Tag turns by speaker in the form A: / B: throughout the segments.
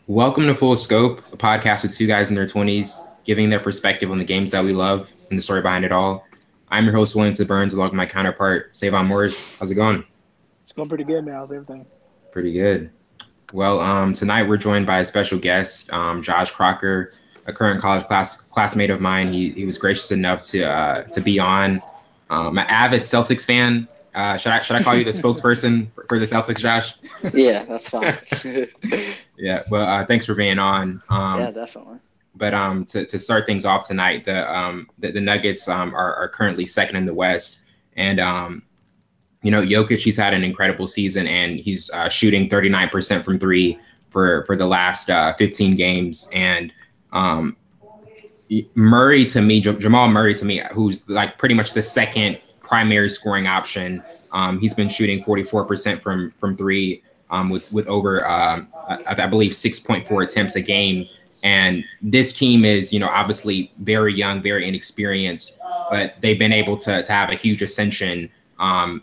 A: Welcome to Full Scope, a podcast with two guys in their 20s, giving their perspective on the games that we love and the story behind it all. I'm your host, William Burns, along with my counterpart, Savon Morris. How's it going?
B: It's going pretty good, man. How's everything?
A: Pretty good. Well, tonight we're joined by a special guest, Josh Crocker, a current college classmate of mine. He was gracious enough to be on. An avid Celtics fan. Should I call you the spokesperson for the Celtics, Josh?
C: Yeah, that's fine.
A: Yeah, well, thanks for being on.
C: Yeah, definitely.
A: But to start things off tonight, the Nuggets are currently second in the West, and Jokic, he's had an incredible season, and he's shooting 39% from three for the last 15 games, and Murray to me, Jamal Murray to me, who's like pretty much the second primary scoring option. He's been shooting 44% from three, with over I believe 6.4 attempts a game. And this team is, obviously very young, very inexperienced, but they've been able to have a huge ascension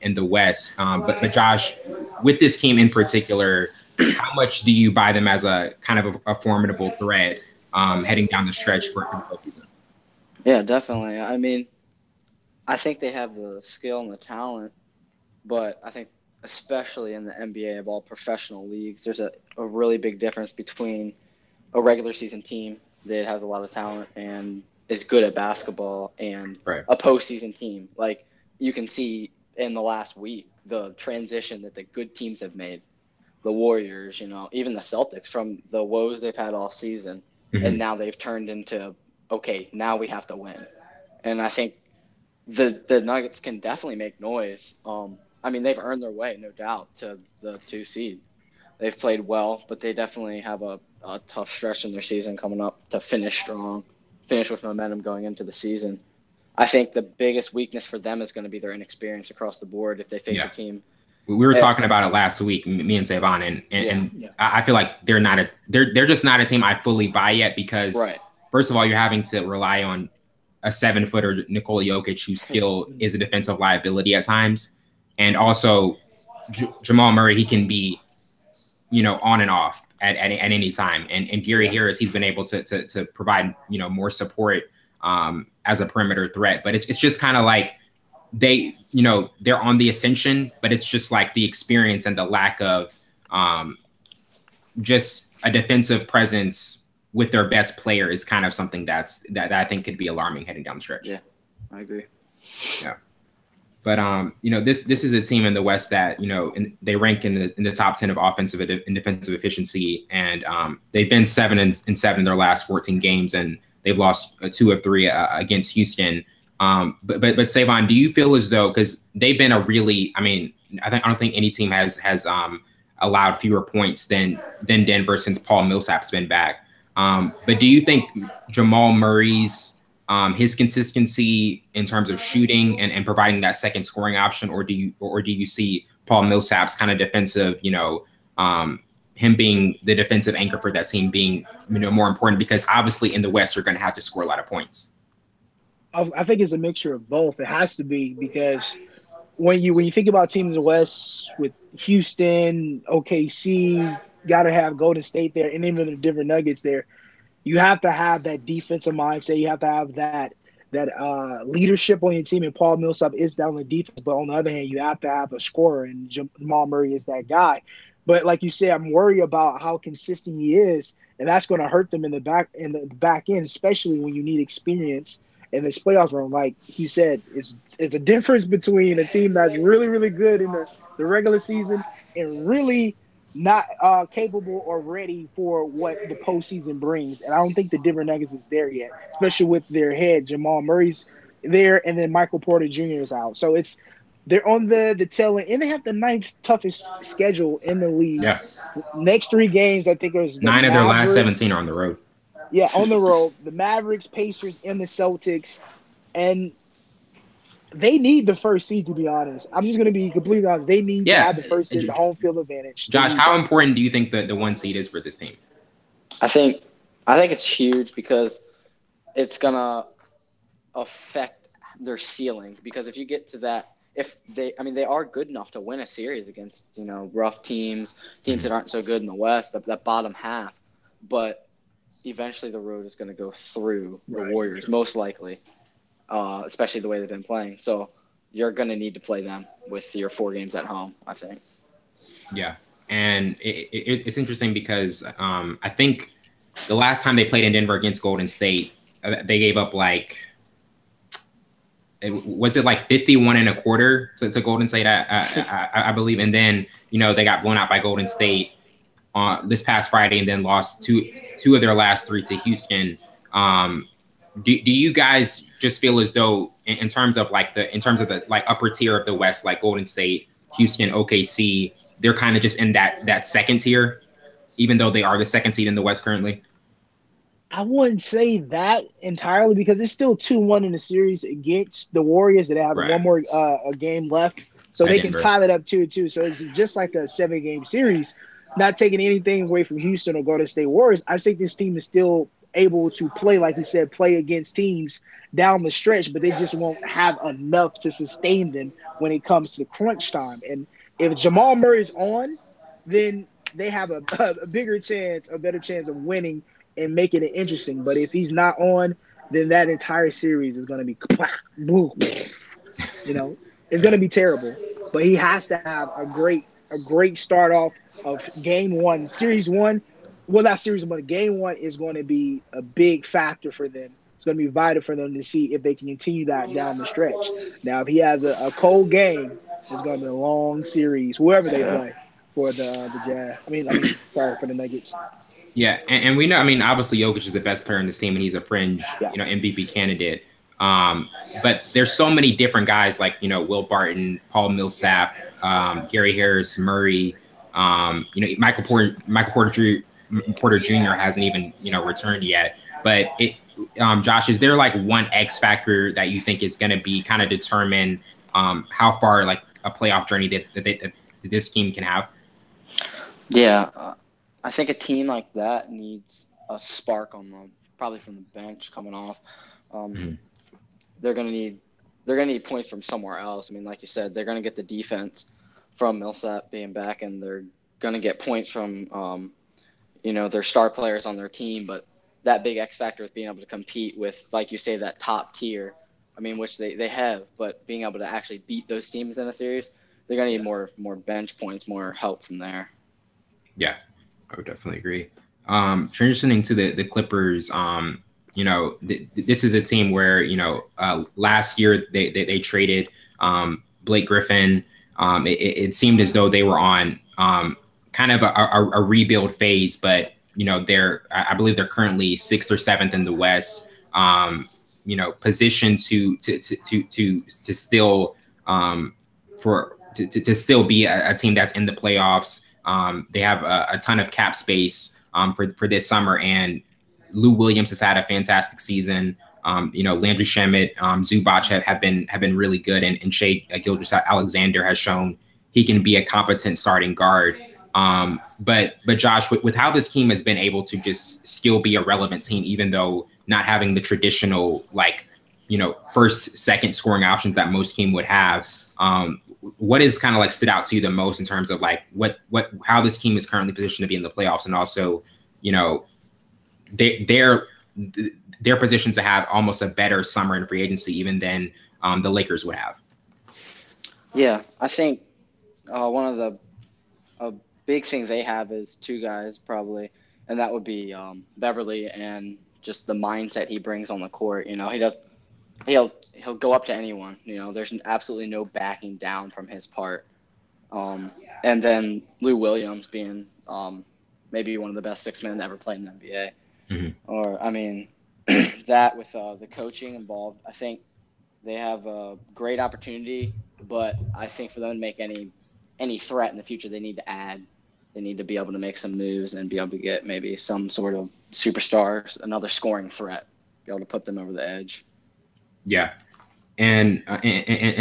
A: in the West. But Josh, with this team in particular, how much do you buy them as a kind of a formidable threat heading down the stretch for the postseason?
C: Yeah, definitely. I mean, I think they have the skill and the talent, but I think especially in the NBA of all professional leagues, there's a really big difference between a regular season team that has a lot of talent and is good at basketball and a postseason team. Like you can see in the last week, the transition that the good teams have made. The Warriors, even the Celtics from the woes they've had all season. Mm-hmm. And now they've turned into, okay, now we have to win. And I think the Nuggets can definitely make noise. I mean, they've earned their way, no doubt, to the 2 seed. They've played well, but they definitely have a tough stretch in their season coming up to finish strong, finish with momentum going into the season. I think the biggest weakness for them is going to be their inexperience across the board if they face a team.
A: We were talking about it last week, me and Savon, and I feel like they're just not a team I fully buy yet because first of all, you're having to rely on a 7-footer Nikola Jokic who still is a defensive liability at times. And also, Jamal Murray, he can be, on and off at any time. And Gary Harris, he's been able to provide, more support as a perimeter threat. But it's just kind of like they're on the ascension, but it's just like the experience and the lack of just a defensive presence with their best player is kind of something that I think could be alarming heading down the stretch.
C: Yeah, I agree.
A: Yeah. But this is a team in the West that they rank in the top 10 of offensive and defensive efficiency, and they've been 7-7 in their last 14 games, and they've lost 2 of 3 against Houston. But Savon, do you feel as though, because they've been I don't think any team has allowed fewer points than Denver since Paul Millsap's been back. But do you think Jamal Murray's his consistency in terms of shooting and providing that second scoring option, or do you see Paul Millsap's kind of defensive, him being the defensive anchor for that team being, more important because obviously in the West you're going to have to score a lot of points?
B: I think it's a mixture of both. It has to be because when you think about teams in the West with Houston, OKC, got to have Golden State there, and even the Denver Nuggets there. You have to have that defensive mindset. You have to have that leadership on your team. And Paul Millsap is down on the defense, but on the other hand, you have to have a scorer, and Jamal Murray is that guy. But like you said, I'm worried about how consistent he is, and that's going to hurt them in the back end, especially when you need experience in this playoffs run. Like you said, it's a difference between a team that's really, really good in the regular season and really not capable or ready for what the postseason brings. And I don't think the Denver Nuggets is there yet, especially with their head. Jamal Murray's there, and then Michael Porter Jr. is out. So they're on the tail end, and they have the 9th toughest schedule in the league.
A: Yeah.
B: Next 3 games, I think it was
A: 9 of their last 17 are on the road.
B: Yeah, on the road. The Mavericks, Pacers, and the Celtics. And they need the first seed, to be honest. I'm just going to be completely honest. They need to have the first seed, the home field advantage.
A: Josh, how important do you think the 1 seed is for this team?
C: I think it's huge because it's going to affect their ceiling. Because if you get to that if they, I mean, they are good enough to win a series against, you know, rough teams that aren't so good in the West, that bottom half. But eventually the road is going to go through the Warriors, most likely, especially the way they've been playing. So you're going to need to play them with your 4 games at home, I think.
A: Yeah. And it's interesting because I think the last time they played in Denver against Golden State, they gave up like, was it like 51 and a quarter to Golden State, I believe. And then, you know, they got blown out by Golden State this past Friday and then lost two of their last 3 to Houston. Do you guys just feel as though in terms of the like upper tier of the West, like Golden State, Houston, OKC, they're kind of just in that second tier, even though they are the second seed in the West currently?
B: I wouldn't say that entirely because it's still 2-1 in the series against the Warriors that have one more a game left. So they can tie it up 2-2. So it's just like a 7-game series. Not taking anything away from Houston or Golden State Warriors. I think this team is still able to play, like you said, play against teams down the stretch, but they just won't have enough to sustain them when it comes to crunch time. And if Jamal Murray's on, then they have a better chance of winning and making it interesting. But if he's not on, then that entire series is going to be boom. You know, it's going to be terrible. But he has to have a great start off of game 1, series 1. Well, not series 1. Game 1 is going to be a big factor for them. It's going to be vital for them to see if they can continue that down the stretch. Now, if he has a cold game, it's going to be a long series, whoever they play for the Jazz. I mean, sorry, for the Nuggets.
A: Yeah, and we know, I mean, obviously Jokic is the best player in this team, and he's a fringe, MVP candidate. But there's so many different guys like, you know, Will Barton, Paul Millsap, Gary Harris, Murray, Michael Porter Jr. hasn't even, returned yet. But Josh, is there like one X factor that you think is going to be kind of determine how far like a playoff journey that this team can have?
C: Yeah, I think a team like that needs a spark probably from the bench coming off. They're gonna need points from somewhere else. I mean, like you said, they're gonna get the defense from Millsap being back, and they're gonna get points from their star players on their team. But that big X factor is being able to compete with, like you say, that top tier. I mean, which they have, but being able to actually beat those teams in a series, they're gonna need more bench points, more help from there.
A: Yeah, I would definitely agree. Transitioning to the Clippers, this is a team where, last year they traded Blake Griffin. It seemed as though they were on kind of a rebuild phase, but, I believe they're currently 6th or 7th in the West, positioned to still to still be a team that's in the playoffs. They have a ton of cap space for this summer, and Lou Williams has had a fantastic season. Landry Shamet, Zubac have been really good, and Shai Gilgeous-Alexander has shown he can be a competent starting guard. But Josh, with how this team has been able to just still be a relevant team, even though not having the traditional first, second scoring options that most team would have, what is kind of like stood out to you the most in terms of like how this team is currently positioned to be in the playoffs, and also they're positioned to have almost a better summer in free agency even than the Lakers would have?
C: Yeah, I think one of the big things they have is 2 guys probably, and that would be Beverly, and just the mindset he brings on the court. He'll go up to anyone. There's absolutely no backing down from his part. And then Lou Williams being maybe one of the best 6 men to ever play in the NBA. Mm-hmm. Or, I mean, that with the coaching involved, I think they have a great opportunity. But I think for them to make any threat in the future, they need to add. They need to be able to make some moves and be able to get maybe some sort of superstars, another scoring threat, be able to put them over the edge.
A: Yeah. And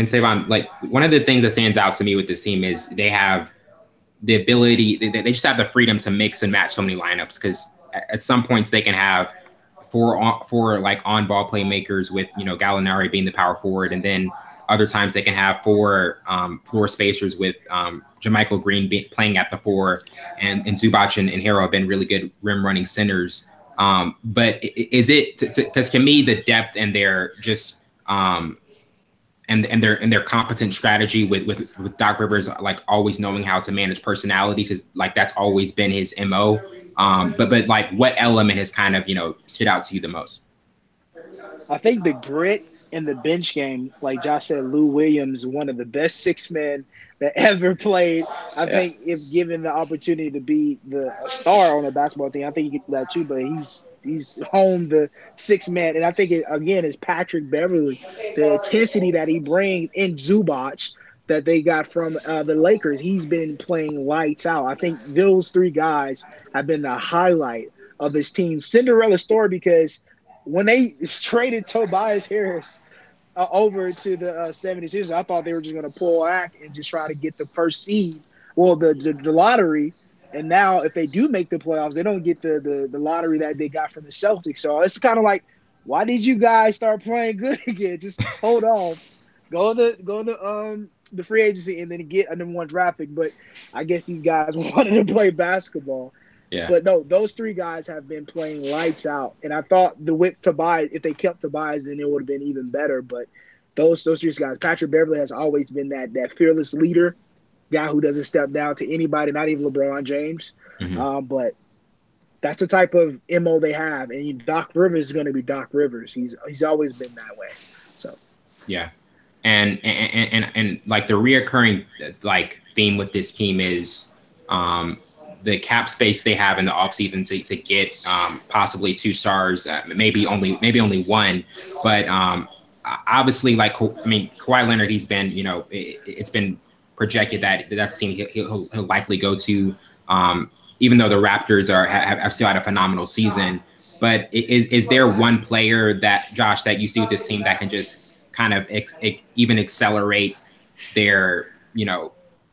A: Savon, like, one of the things that stands out to me with this team is they have the ability, they just have the freedom to mix and match so many lineups, because at some points they can have four like on-ball playmakers with, Gallinari being the power forward, and then Other times they can have four floor spacers with Jermichael Green playing at the four, and Zubac and Harrell have been really good rim running centers. But is it because to me the depth and their just and their competent strategy with Doc Rivers, like always knowing how to manage personalities, is like that's always been his MO. But like what element has kind of stood out to you the most?
B: I think the grit in the bench game, like Josh said, Lou Williams, one of the best six men that ever played. I think if given the opportunity to be a star on a basketball team, I think he could do that too. But he's home the six man, and I think again is Patrick Beverly, the intensity that he brings in Zubac that they got from the Lakers. He's been playing lights out. I think those three guys have been the highlight of this team. Cinderella story because when they traded Tobias Harris over to the 76ers, I thought they were just going to pull back and just try to get the first seed, the lottery. And now if they do make the playoffs, they don't get the lottery that they got from the Celtics. So it's kind of like, why did you guys start playing good again? Just hold on. Go to the free agency and then get a number one draft pick. But I guess these guys wanted to play basketball.
A: Yeah.
B: But no, those three guys have been playing lights out. And I thought with Tobias, if they kept Tobias, then it would have been even better. But those three guys, Patrick Beverly has always been that fearless leader, guy who doesn't step down to anybody, not even LeBron James.
A: Mm-hmm.
B: But that's the type of MO they have. And Doc Rivers is going to be Doc Rivers. He's always been that way. So
A: yeah. And like the reoccurring like theme with this team is the cap space they have in the offseason to get possibly 2 stars, maybe only one. But obviously, like, I mean, Kawhi Leonard, he's been, it's been projected that's the team he'll likely go to, even though the Raptors have still had a phenomenal season. But is there one player that, Josh, that you see with this team that can just kind of even accelerate their,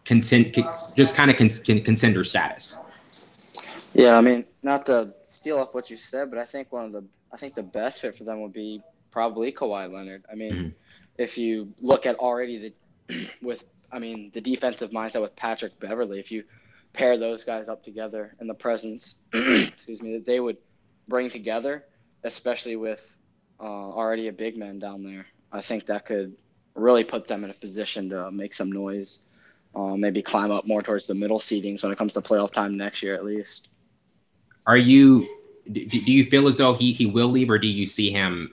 A: contender status?
C: Yeah, I mean, not to steal off what you said, but I think the best fit for them would be probably Kawhi Leonard. I mean, if you look at already the defensive mindset with Patrick Beverly, if you pair those guys up together and the presence, that they would bring together, especially with already a big man down there, I think that could really put them in a position to make some noise. Maybe climb up more towards the middle seedings when it comes to playoff time next year, at least.
A: Do you feel as though he will leave, or do you see him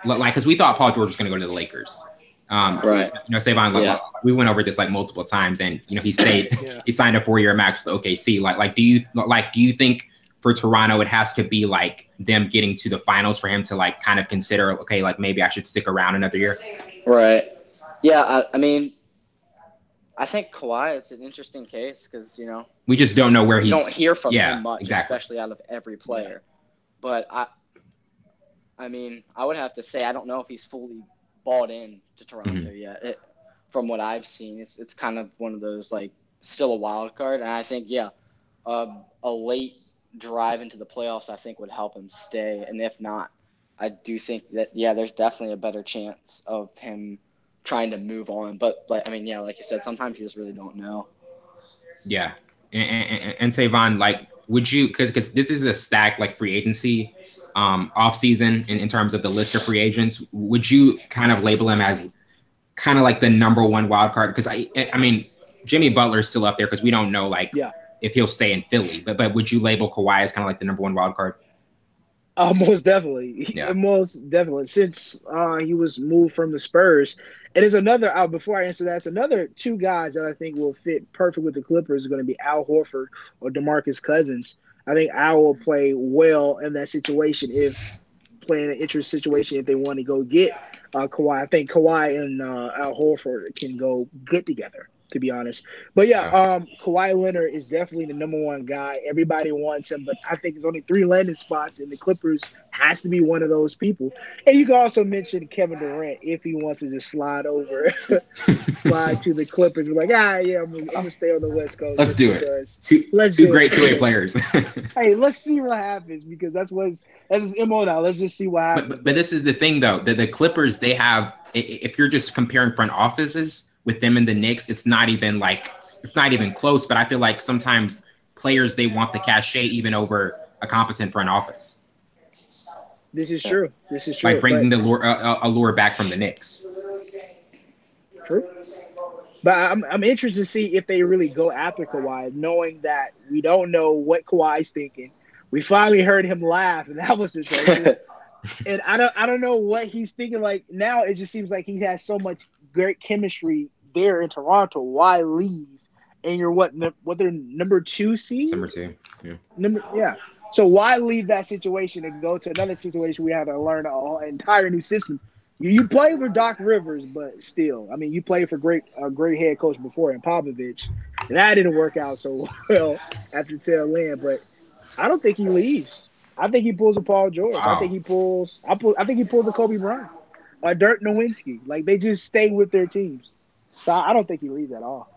A: like, because we thought Paul George was going to go to the Lakers?
C: Right.
A: So, Savon, we went over this like multiple times, and he stayed. He signed a 4-year max with OKC. Do you think for Toronto it has to be like them getting to the finals for him to like kind of consider, okay, like maybe I should stick around another year?
C: Right. Yeah. I mean, I think Kawhi, it's an interesting case because,
A: we just don't know where
C: you don't hear from him much,
A: exactly.
C: Especially out of every player. But I mean, I would have to say I don't know if he's fully bought in to Toronto yet. From what I've seen, it's kind of one of those like still a wild card, and I think a late drive into the playoffs I think would help him stay, and if not, I do think that there's definitely a better chance of him trying to move on. But like you said, sometimes you just really don't know.
A: Yeah, and Savon, like, would you, because this is a stacked like free agency off season in terms of the list of free agents, would you kind of label him as kind of like the number one wild card? Because I mean, Jimmy Butler's still up there because we don't know if he'll stay in Philly, but would you label Kawhi as kind of like the number one wild card?
B: Most definitely.
A: Yeah.
B: Most definitely. Since he was moved from the Spurs. It is another, before I answer that, it's another 2 guys that I think will fit perfect with the Clippers are going to be Al Horford or DeMarcus Cousins. I think Al will play well in that situation if playing an interest situation if they want to go get Kawhi. I think Kawhi and Al Horford can go good together. to be honest. But yeah,
A: Yeah.
B: Kawhi Leonard is definitely the number one guy. Everybody wants him, but I think there's only three landing spots, and the Clippers has to be one of those people. And you can also mention Kevin Durant if he wants to just slide over, slide to the Clippers. We're like, yeah, I'm gonna stay on the West Coast
A: Let's
B: just
A: do it.
B: because.
A: Two
B: Let's
A: two
B: do
A: great two-way
B: it.
A: players.
B: Hey, let's see what happens because that's his MO now. Let's just see what happens.
A: But this is the thing though, the Clippers, they have, if you're just comparing front offices with them and the Knicks, it's not even close. But I feel like sometimes players, they want the cachet even over a competent front office.
B: This is true. This is
A: Like
B: true.
A: bringing
B: But
A: the allure back from the Knicks.
B: true. But I'm interested to see if they really go after Kawhi, knowing that we don't know what Kawhi's thinking. We finally heard him laugh, and that was atrocious. And I don't know what he's thinking. Like now, it just seems like he has so much great chemistry there in Toronto. Why leave? And you're what their number two seed?
A: Number two. Yeah.
B: Yeah. So why leave that situation and go to another situation we have to learn an entire new system? You play for Doc Rivers, but still, I mean, you played for a great head coach before in Popovich. That didn't work out so well after tail end, but I don't think he leaves. I think he pulls a Paul George. I think
A: Wow.
B: he pulls. I think he pulls a Kobe Bryant, a Dirk Nowitzki. Like they just stay with their teams. So I don't think he leaves at all.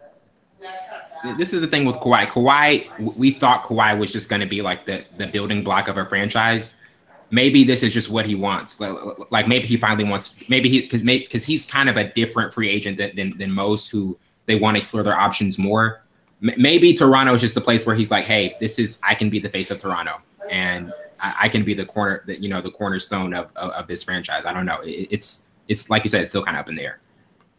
A: This is the thing with Kawhi. We thought Kawhi was just going to be like the building block of a franchise. Maybe this is just what he wants. Like maybe he finally wants. Because he's kind of a different free agent than most who they want to explore their options more. Maybe Toronto is just the place where he's like, hey, I can be the face of Toronto, and I can be the cornerstone of this franchise. I don't know. It's like you said, it's still kind of up in the air.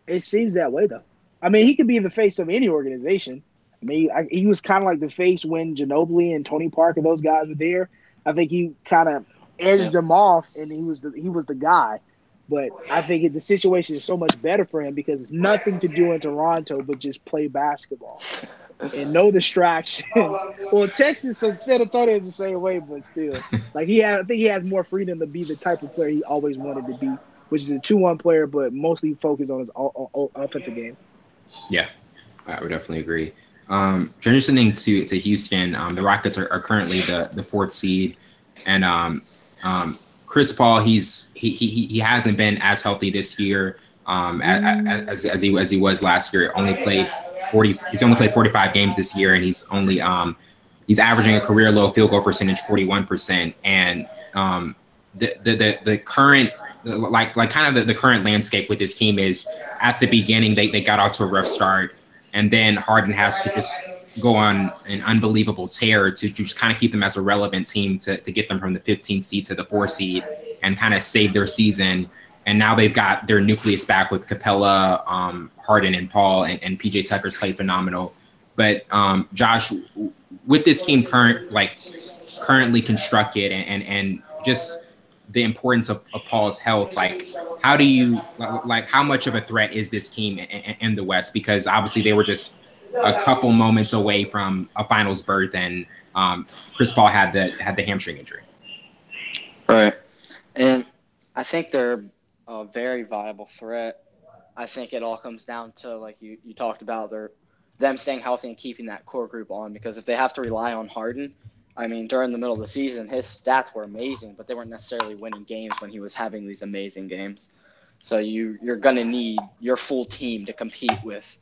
B: It seems that way though. I mean, he could be the face of any organization. I mean, he was kind of like the face when Ginobili and Tony Parker, those guys were there. I think he kind of edged them off, and he was the guy. But I think the situation is so much better for him because it's nothing to do in Toronto but just play basketball and no distractions. Well, Texas and San Antonio is the same way, but still, like I think he has more freedom to be the type of player he always wanted to be, which is a 2-1 player, but mostly focused on his offensive game.
A: Yeah, I would definitely agree. Transitioning to Houston, the Rockets are currently the fourth seed, and Chris Paul, he hasn't been as healthy this year as he was last year. He's only played 45 games this year, and he's averaging a career low field goal percentage, 41%, and the current kind of the current landscape with this team is at the beginning they got off to a rough start, and then Harden has to just go on an unbelievable tear to just kind of keep them as a relevant team to get them from the 15th seed to the 4th seed and kind of save their season. And now they've got their nucleus back with Capella, Harden, and Paul, and PJ Tucker's played phenomenal. But Josh, with this team currently constructed and just the importance of Paul's health, how much of a threat is this team in the West? Because obviously they were just a couple moments away from a finals berth, and Chris Paul had the hamstring injury.
C: Right. And I think they're a very viable threat. I think it all comes down to, like you talked about, them staying healthy and keeping that core group on, because if they have to rely on Harden, I mean, during the middle of the season, his stats were amazing, but they weren't necessarily winning games when he was having these amazing games. So you're going to need your full team to compete with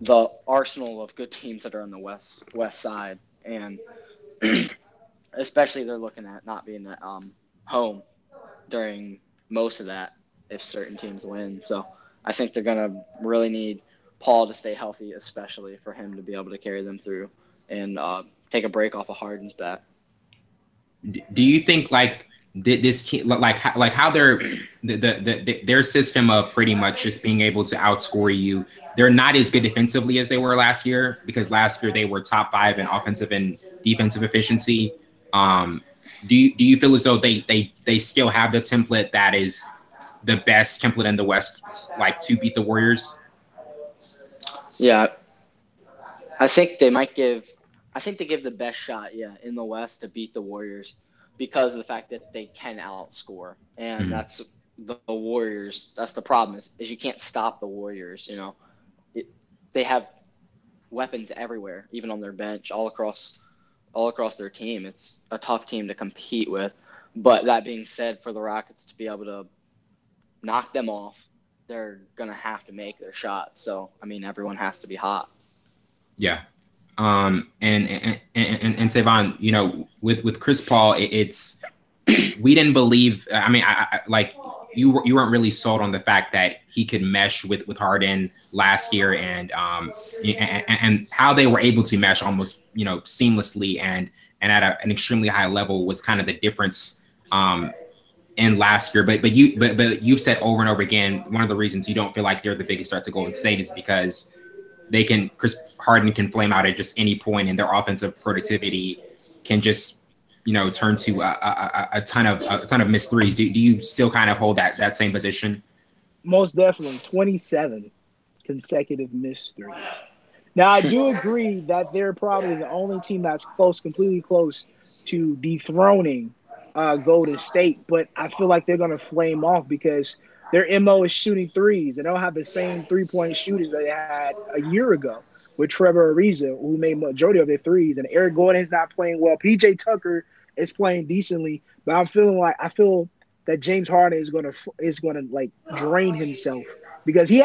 C: the arsenal of good teams that are on the west side. And especially they're looking at not being at home during most of that if certain teams win. So I think they're going to really need Paul to stay healthy, especially for him to be able to carry them through and take a break off of Harden's back.
A: Do you think this how their system of pretty much just being able to outscore you, they're not as good defensively as they were last year, because last year they were top 5 in offensive and defensive efficiency. Do you feel as though they still have the template that is the best template in the West, to beat the Warriors?
C: Yeah, I think they give the best shot, in the West to beat the Warriors because of the fact that they can outscore. And that's the Warriors. That's the problem is you can't stop the Warriors, They have weapons everywhere, even on their bench, all across their team. It's a tough team to compete with. But that being said, for the Rockets to be able to knock them off, they're going to have to make their shots. So, I mean, everyone has to be hot.
A: Yeah. And Savon, you know, with Chris Paul, it's we didn't believe. I mean, I like you weren't really sold on the fact that he could mesh with Harden last year, and how they were able to mesh almost, you know, seamlessly and at an extremely high level was kind of the difference in last year. But you've said over and over again, one of the reasons you don't feel like they're the biggest threat to Golden State is because Chris Harden can flame out at just any point, and their offensive productivity can just, you know, turn to a ton of missed threes. Do you still kind of hold that same position?
B: Most definitely, 27 consecutive missed threes. Now, I do agree that they're probably the only team that's completely close to dethroning Golden State, but I feel like they're going to flame off because their MO is shooting threes, and they don't have the same three-point shooters that they had a year ago with Trevor Ariza, who made majority of their threes, and Eric Gordon's not playing well. PJ Tucker is playing decently, but I feel that James Harden is gonna like drain himself because he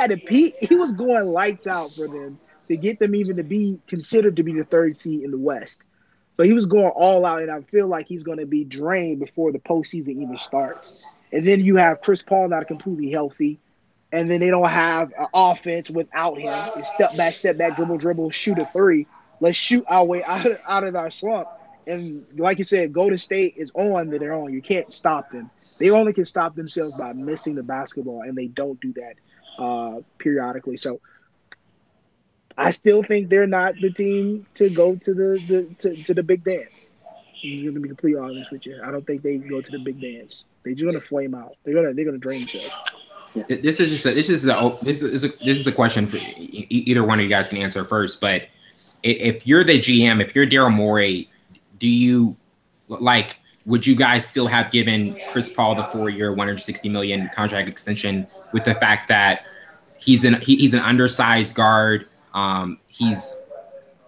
B: was going lights out for them to get them even to be considered to be the third seed in the West. So he was going all out, and I feel like he's going to be drained before the postseason even starts. And then you have Chris Paul not completely healthy, and then they don't have an offense without him. It's step back, dribble, shoot a three. Let's shoot our way out of our slump. And like you said, Golden State is on their own. You can't stop them. They only can stop themselves by missing the basketball, and they don't do that periodically. So I still think they're not the team to go to the big dance. I'm going to be completely honest with you. I don't think they go to the big dance. They're just going to flame out. They're gonna drain themselves.
A: This is a question for either one of you guys can answer first. But if you're the GM, if you're Daryl Morey, do you would you guys still have given Chris Paul the 4-year, $160 million contract extension with the fact that he's an undersized guard?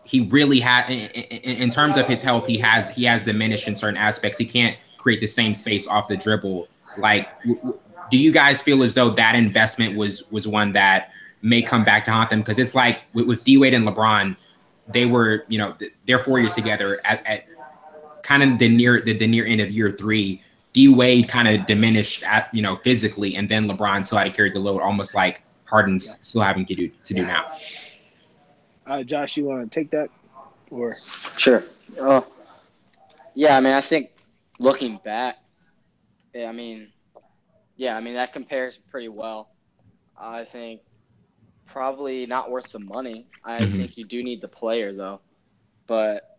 A: He really had, in terms of his health, he has diminished in certain aspects. He can't create the same space off the dribble. Like, do you guys feel as though that investment was one that may come back to haunt them? Because it's like with D-Wade and LeBron, they were, you know, they're 4 years together at kind of the near end of year 3. D-Wade kind of diminished at, you know, physically, and then LeBron still had to carry the load, almost like Harden's still having to do now.
B: Josh, you want to take that? Or
C: Sure. Yeah, I mean, I think looking back, I mean, that compares pretty well. I think probably not worth the money. I think you do need the player, though. But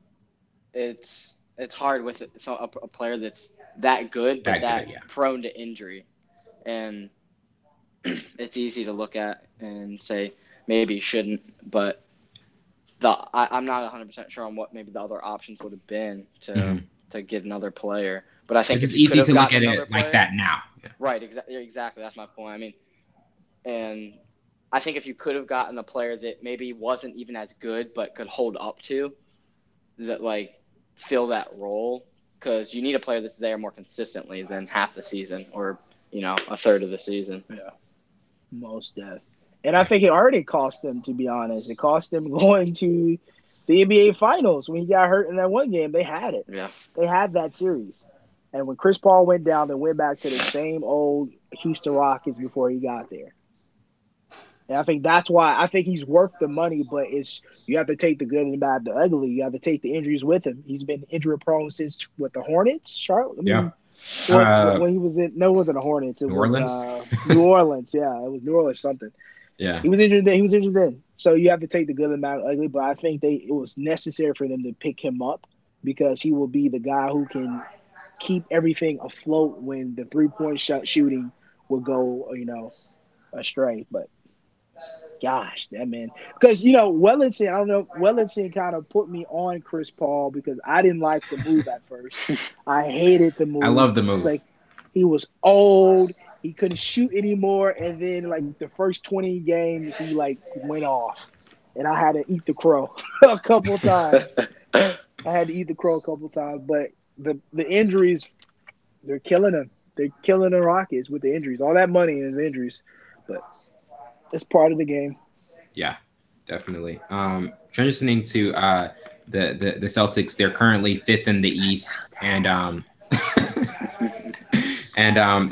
C: it's hard with a player that's that good, but prone to injury. And it's easy to look at and say maybe you shouldn't, but I'm not 100% sure on what maybe the other options would have been to get another player. But I think
A: it's easy to look at it like that now. Yeah.
C: Right, exactly. That's my point. I mean, and I think if you could have gotten a player that maybe wasn't even as good but could hold up to that, like, fill that role, because you need a player that's there more consistently than half the season or, you know, a third of the season.
B: Yeah, most definitely. And I think it already cost them, to be honest. It cost them going to the NBA Finals. When he got hurt in that one game, they had it.
C: Yeah.
B: They had that series. And when Chris Paul went down, they went back to the same old Houston Rockets before he got there. And I think that's why I think he's worth the money, but you have to take the good and the bad, the ugly. You have to take the injuries with him. He's been injury prone since the Hornets, Charlotte? I mean, when he was in, no, it wasn't the Hornets. It was New Orleans. Yeah, it was New Orleans something.
A: Yeah,
B: he was injured then. So you have to take the good and the bad, and the ugly. But I think it was necessary for them to pick him up because he will be the guy who can keep everything afloat when the 3-point shooting will go, you know, astray. But gosh, that man, because, you know, Wellington kind of put me on Chris Paul because I didn't like the move at first. I hated the move.
A: I love the move.
B: Like, he was old. He couldn't shoot anymore. And then, like, the first 20 games, he, like, went off. and I had to eat the crow a couple times. I had to eat the crow a couple times, but the injuries, they're killing them. They're killing the Rockets with the injuries. All that money and his injuries, but it's part of the game.
A: Yeah, definitely. Transitioning to the Celtics, they're currently fifth in the East, and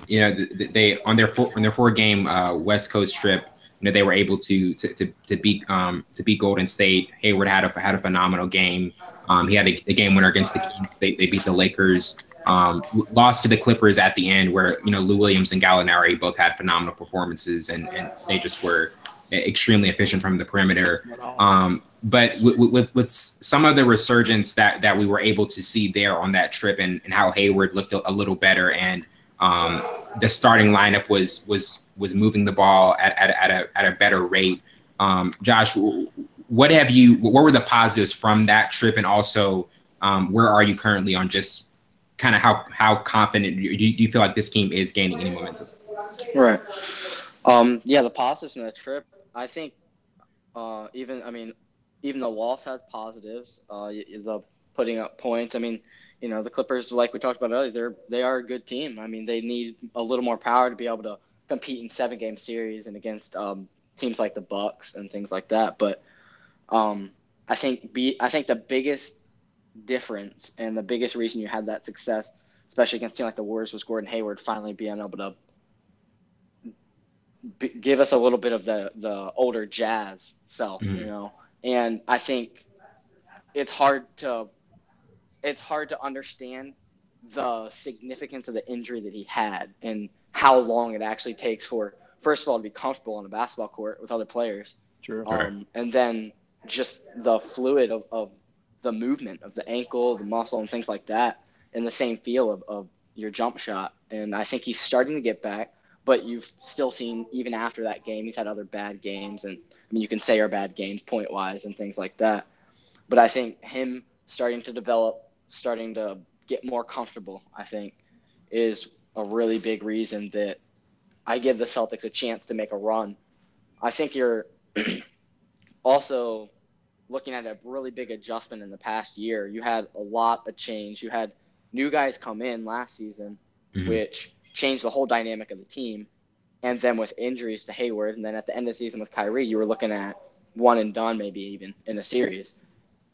A: they on their four game West Coast trip, they were able to beat Golden State. Hayward had a phenomenal game. He had a game winner against the Kings. They beat the Lakers. Lost to the Clippers at the end, where Lou Williams and Gallinari both had phenomenal performances, and they just were extremely efficient from the perimeter. But with some of the resurgence that we were able to see there on that trip, and how Hayward looked a little better, and the starting lineup was moving the ball at a better rate. Josh, what were the positives from that trip, and also where are you currently on just kind of how confident do you feel like this team is gaining any momentum?
C: Right. Yeah, the positives from the trip, I think, even the loss has positives. The putting up points. I mean, the Clippers, like we talked about earlier, they are a good team. I mean, they need a little more power to be able to compete in 7-game series and against teams like the Bucks and things like that. But I think the biggest difference and the biggest reason you had that success, especially against a team like the Warriors, was Gordon Hayward finally being able to give us a little bit of the older Jazz self, And I think it's hard to understand the significance of the injury that he had and how long it actually takes for, first of all, to be comfortable on a basketball court with other players.
B: True.
C: And then just the fluid of the movement of the ankle, the muscle, and things like that, and the same feel of your jump shot. And I think he's starting to get back, but you've still seen, even after that game, he's had other bad games. And I mean, you can say are bad games point-wise and things like that. But I think him starting to develop, starting to get more comfortable, I think, is a really big reason that I give the Celtics a chance to make a run. I think you're also looking at a really big adjustment in the past year. You had a lot of change. You had new guys come in last season, which changed the whole dynamic of the team. And then with injuries to Hayward, and then at the end of the season with Kyrie, you were looking at one and done, maybe even in a series.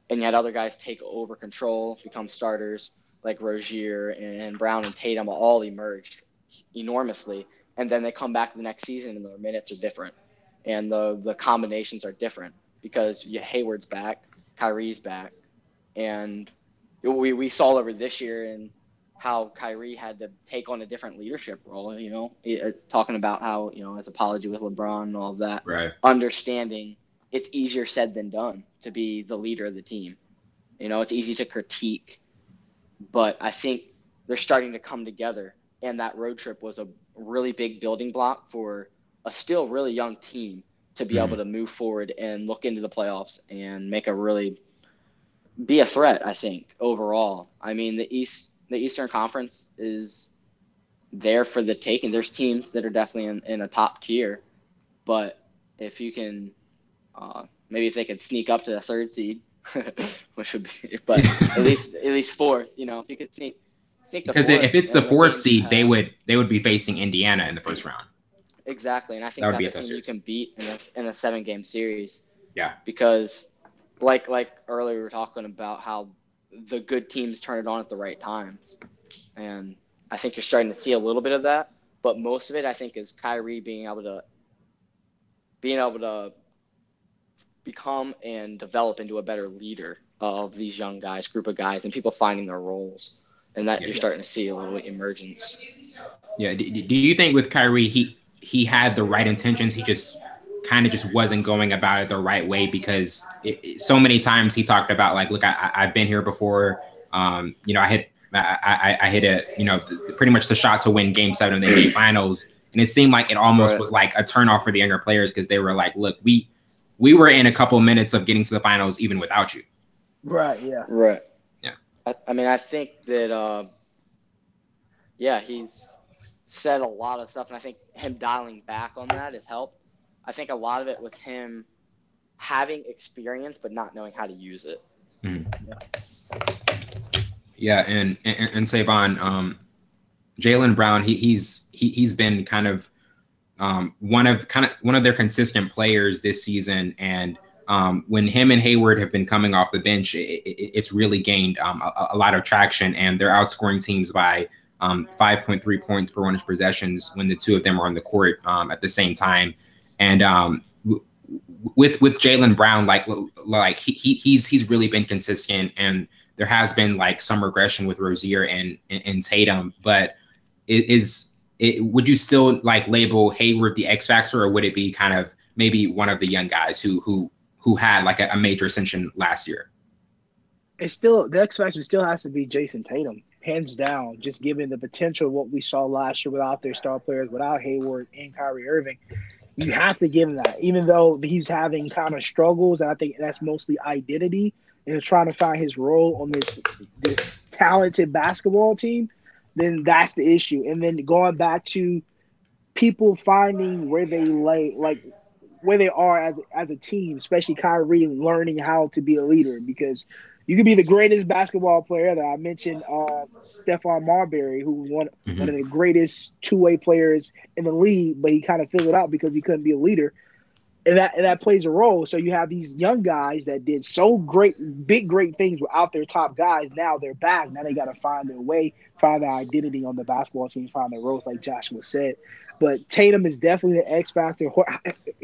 C: And you had other guys take over control, become starters, like Rozier and Brown and Tatum all emerged enormously. And then they come back the next season and their minutes are different. And the combinations are different because Hayward's back, Kyrie's back. And we saw over this year and how Kyrie had to take on a different leadership role, talking about how, his apology with LeBron and all of that,
A: right.
C: Understanding it's easier said than done to be the leader of the team. It's easy to critique, but I think they're starting to come together. And that road trip was a really big building block for a still really young team to be able to move forward and look into the playoffs and be a threat, I think, overall. I mean, the Eastern Conference is there for the taking. There's teams that are definitely in a top tier, but if you can, maybe if they could sneak up to the 3rd seed, which would be, but at least 4th, if you could sneak
A: because if it's the 4th seed, they would be facing Indiana in the first round.
C: Exactly, and I think that's a team you can beat in a 7-game series.
A: Yeah,
C: because like earlier we were talking about how the good teams turn it on at the right times, and I think you're starting to see a little bit of that. But most of it, I think, is Kyrie being able to become and develop into a better leader of these young guys, group of guys, and people finding their roles, and that you're starting to see a little emergence.
A: Yeah. Do you think with Kyrie, he had the right intentions? He just kind of just wasn't going about it the right way, because so many times he talked about, like, look, I've been here before. I hit a, pretty much the shot to win Game 7 of the NBA Finals. And it seemed like it almost was like a turnoff for the younger players, because they were like, look, we were in a couple minutes of getting to the finals even without you.
B: Right. Yeah.
C: Right.
A: Yeah.
C: I mean, I think that, he's said a lot of stuff, and I think him dialing back on that has helped. I think a lot of it was him having experience but not knowing how to use it.
A: Mm-hmm. Yeah, and Savon, Jaylen Brown, he's been kind of one of their consistent players this season, and when him and Hayward have been coming off the bench, it's really gained a lot of traction, and they're outscoring teams by 5.3 points per 100 possessions when the two of them are on the court at the same time. And with Jaylen Brown, like he's really been consistent, and there has been like some regression with Rozier and Tatum, but would you still like label Hayward the X factor, or would it be kind of maybe one of the young guys who had like a major ascension last year?
B: It's still, the X factor still has to be Jason Tatum, hands down. Just given the potential of what we saw last year without their star players, without Hayward and Kyrie Irving, you have to give him that. Even though he's having kind of struggles, and I think that's mostly identity and trying to find his role on this talented basketball team, then that's the issue. And then going back to people finding where they where they are as a team, especially Kyrie learning how to be a leader, because you can be the greatest basketball player ever. I mentioned Stephon Marbury, who was one of the greatest two-way players in the league, but he kind of fizzled out because he couldn't be a leader. And that plays a role. So you have these young guys that did so great things without their top guys. Now they're back. Now they got to find their way, find their identity on the basketball team, find their roles, like Joshua said. But Tatum is definitely the X factor.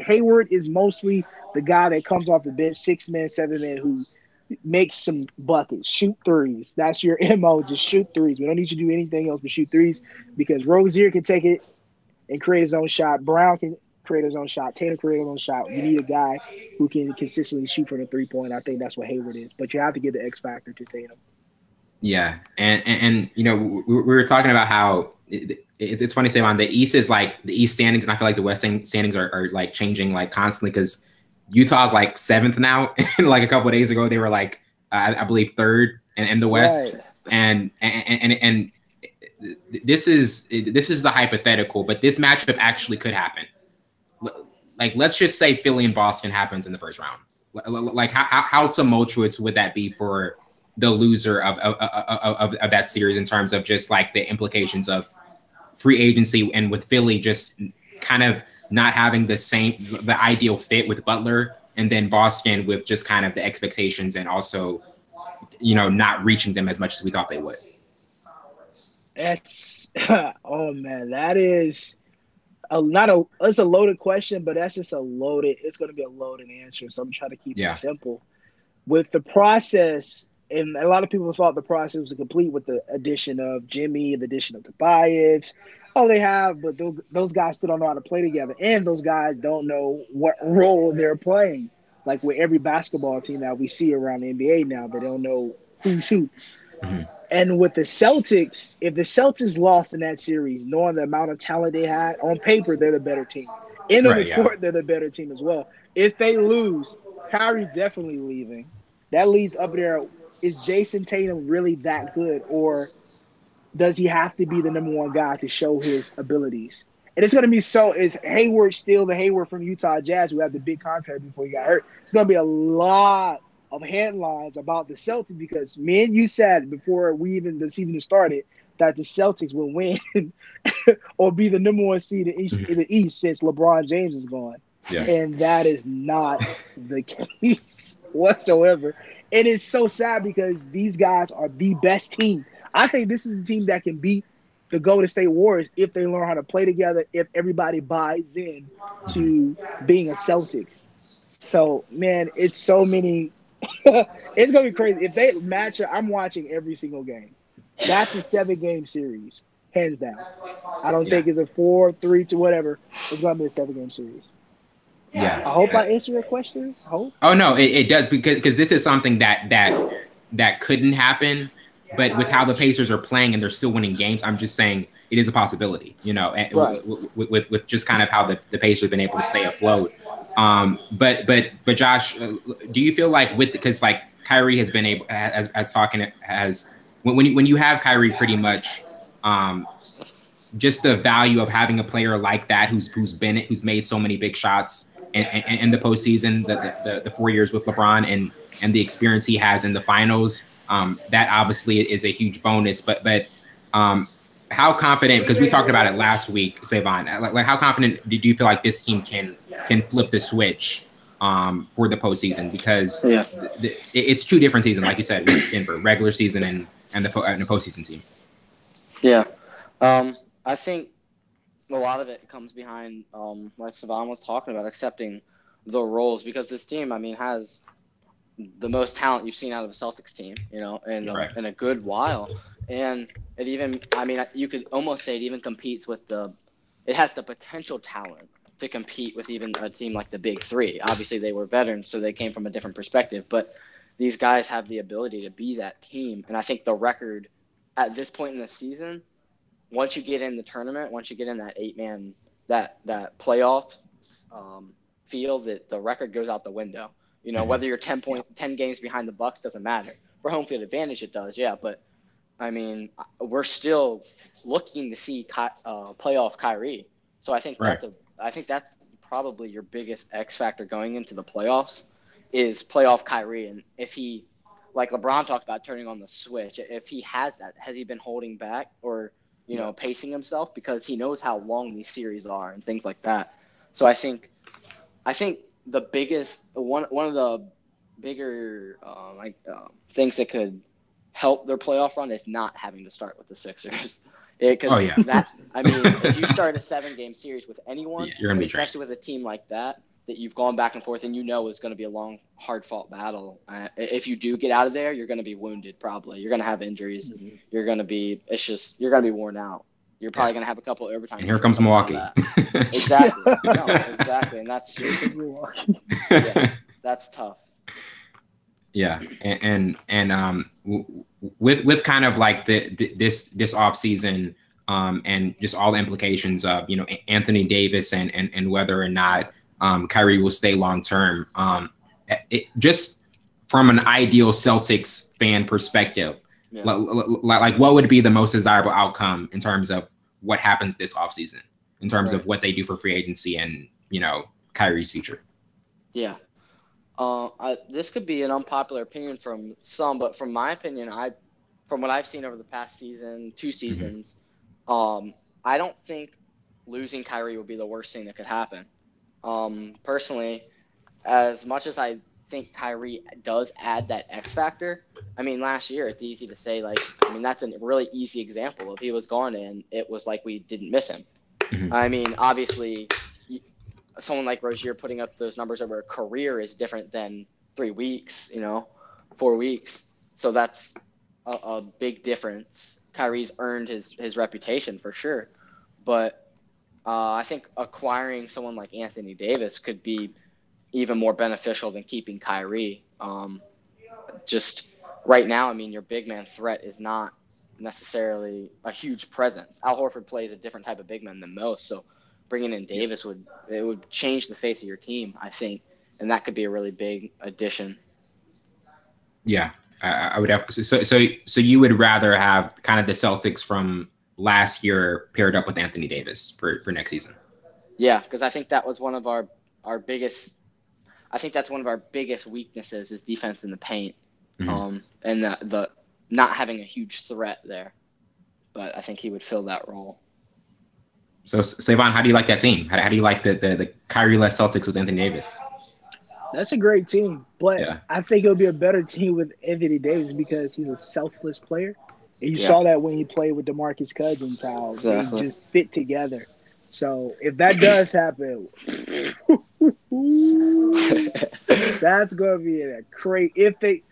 B: Hayward is mostly the guy that comes off the bench, 6-man, 7-man, who makes some buckets, shoot threes. That's your MO, just shoot threes. We don't need you to do anything else but shoot threes, because Rozier can take it and create his own shot. Brown can create his own shot. Tatum create his own shot. You need a guy who can consistently shoot from the three-point. I think that's what Hayward is. But you have to give the X factor to Tatum.
A: Yeah, and you know, we were talking about how it's funny to say on the East is like the East standings, and I feel like the West standings are like changing like constantly, because Utah's like 7th now. And like a couple of days ago, they were like I believe 3rd in the West, right. and this is the hypothetical, but this matchup actually could happen. Like, let's just say Philly and Boston happens in the first round. Like, how tumultuous would that be for the loser of that series in terms of just like the implications of free agency, and with Philly just kind of not having the ideal fit with Butler, and then Boston with just kind of the expectations and also, you know, not reaching them as much as we thought they would.
B: That's oh man, that is it's a loaded question, but that's just it's going to be a loaded answer. So I'm trying to keep it simple. With the process, and a lot of people thought the process was complete with the addition of Jimmy, the addition of Tobias. Oh, they have, but those guys still don't know how to play together. And those guys don't know what role they're playing. Like with every basketball team that we see around the NBA now, they don't know who's who. Mm-hmm. And with the Celtics, if the Celtics lost in that series, knowing the amount of talent they had, on paper, they're the better team. In the court, they're the better team as well. If they lose, Kyrie's definitely leaving. That leaves up there, is Jason Tatum really that good, or does he have to be the number one guy to show his abilities? And it's going to be is Hayward still the Hayward from Utah Jazz who had the big contract before he got hurt? It's going to be a lot of headlines about the Celtics, because me and you said before the season started that the Celtics will win or be the number one seed in the East since LeBron James is gone. Yeah. And that is not the case whatsoever. It is so sad because these guys are the best team. I think this is the team that can beat the Golden State Warriors if they learn how to play together, if everybody buys in to being a Celtic. So, man, it's so many. It's going to be crazy. If they match up, I'm watching every single game. That's a 7-game series, hands down. I don't think it's a 4-3 to whatever. It's going to be a 7-game series.
A: Yeah.
B: I hope I answered your question.
A: Oh no, it does, because this is something that couldn't happen, but with how the Pacers are playing and they're still winning games, I'm just saying it is a possibility, you know, right. with just kind of how the Pacers have been able to stay afloat. But Josh, do you feel like because like Kyrie has been able when you have Kyrie pretty much, just the value of having a player like that who's made so many big shots in the postseason, the 4 years with LeBron and the experience he has in the finals. That obviously is a huge bonus. But how confident? Because we talked about it last week, Savon. Like how confident do you feel like this team can flip the switch for the postseason? Because it's two different seasons, like you said, with Denver, regular season and the postseason team.
C: Yeah, I think a lot of it comes behind, like Savon was talking about, accepting the roles, because this team, I mean, has the most talent you've seen out of a Celtics team, you know, in a good while. And it even, I mean, you could almost say it even competes with it has the potential talent to compete with even a team like the Big Three. Obviously, they were veterans, so they came from a different perspective. But these guys have the ability to be that team. And I think the record at this point in the season, once you get in the tournament, once you get in that 8-man, that playoff field, that the record goes out the window. You know, whether you're 10 games behind the Bucks doesn't matter. For home field advantage, it does, yeah. But I mean, we're still looking to see playoff Kyrie. So I think that's probably your biggest X factor going into the playoffs is playoff Kyrie. And if he, like LeBron talked about, turning on the switch, if he has that, has he been holding back or pacing himself, because he knows how long these series are and things like that. So I think the biggest one of the bigger things that could help their playoff run is not having to start with the Sixers. That, I mean, if you start a 7-game series with anyone,
A: you're gonna be
C: especially with a team like that you've gone back and forth and is going to be a long, hard-fought battle. If you do get out of there, you're going to be wounded probably. You're going to have injuries. Mm-hmm. You're going to be worn out. You're probably going to have a couple of overtime.
A: And here comes Milwaukee.
C: Exactly. No, exactly. And that's Milwaukee. Yeah, that's tough.
A: Yeah, and with kind of like this off season, and just all the implications of Anthony Davis and whether or not Kyrie will stay long term. Just from an ideal Celtics fan perspective, like what would be the most desirable outcome in terms of what happens this offseason, in terms of what they do for free agency and Kyrie's future?
C: Yeah. This could be an unpopular opinion from some, but from my opinion, from what I've seen over the past season, 2 seasons, I don't think losing Kyrie would be the worst thing that could happen. Personally, as much as I think Kyrie does add that X factor, I mean, last year it's easy to say, that's a really easy example of he was gone and it was like we didn't miss him. Mm-hmm. I mean, obviously, someone like Rozier putting up those numbers over a career is different than 3 weeks, 4 weeks. So that's a big difference. Kyrie's earned his reputation for sure. But I think acquiring someone like Anthony Davis could be even more beneficial than keeping Kyrie. Just right now, I mean, your big man threat is not necessarily a huge presence. Al Horford plays a different type of big man than most, so bringing in Davis would change the face of your team, I think, and that could be a really big addition.
A: Yeah, I would have. So you would rather have kind of the Celtics from last year paired up with Anthony Davis for next season?
C: Yeah, because I think that was one of our biggest. I think that's one of our biggest weaknesses is defense in the paint, and the not having a huge threat there. But I think he would fill that role.
A: So, Savon, how do you like that team? How do you like the Kyrie-less Celtics with Anthony Davis?
B: That's a great team, but I think it'll be a better team with Anthony Davis because he's a selfless player. And you saw that when he played with DeMarcus Cousins, how they just fit together. So if that does happen, that's going to be a great. If they,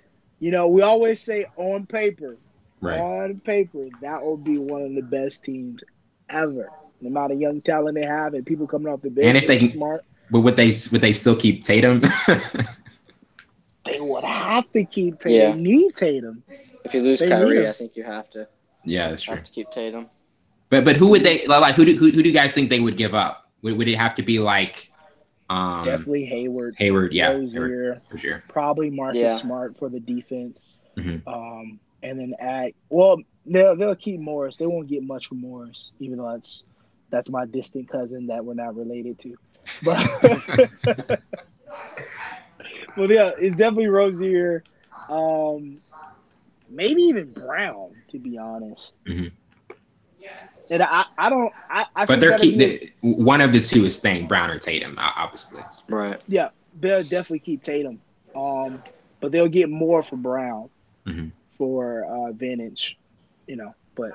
B: we always say on paper, that will be one of the best teams ever. The amount of young talent they have and people coming off the bench,
A: and if they can,
B: smart.
A: But would they still keep Tatum?
B: They would have to keep Tatum. Yeah. They need Tatum.
C: If you lose Kyrie, I think you have to.
A: Yeah, that's true.
C: Have to keep Tatum.
A: But who would they like? Who do you guys think they would give up? Would it have to be like?
B: Definitely Hayward.
A: Yeah.
B: Rozier,
A: for sure.
B: Probably Marcus Smart for the defense. Mm-hmm. And then they'll keep Morris. They won't get much from Morris, even though that's That's my distant cousin that we're not related to. But but yeah, it's definitely Rozier. Maybe even Brown, to be honest.
A: Mm-hmm.
B: And I don't I
A: But
B: think that'd be
A: one of the two is staying, Brown or Tatum, obviously.
C: Right.
B: yeah, they'll definitely keep Tatum. But they'll get more for Brown
A: Mm-hmm.
B: for Vintage, But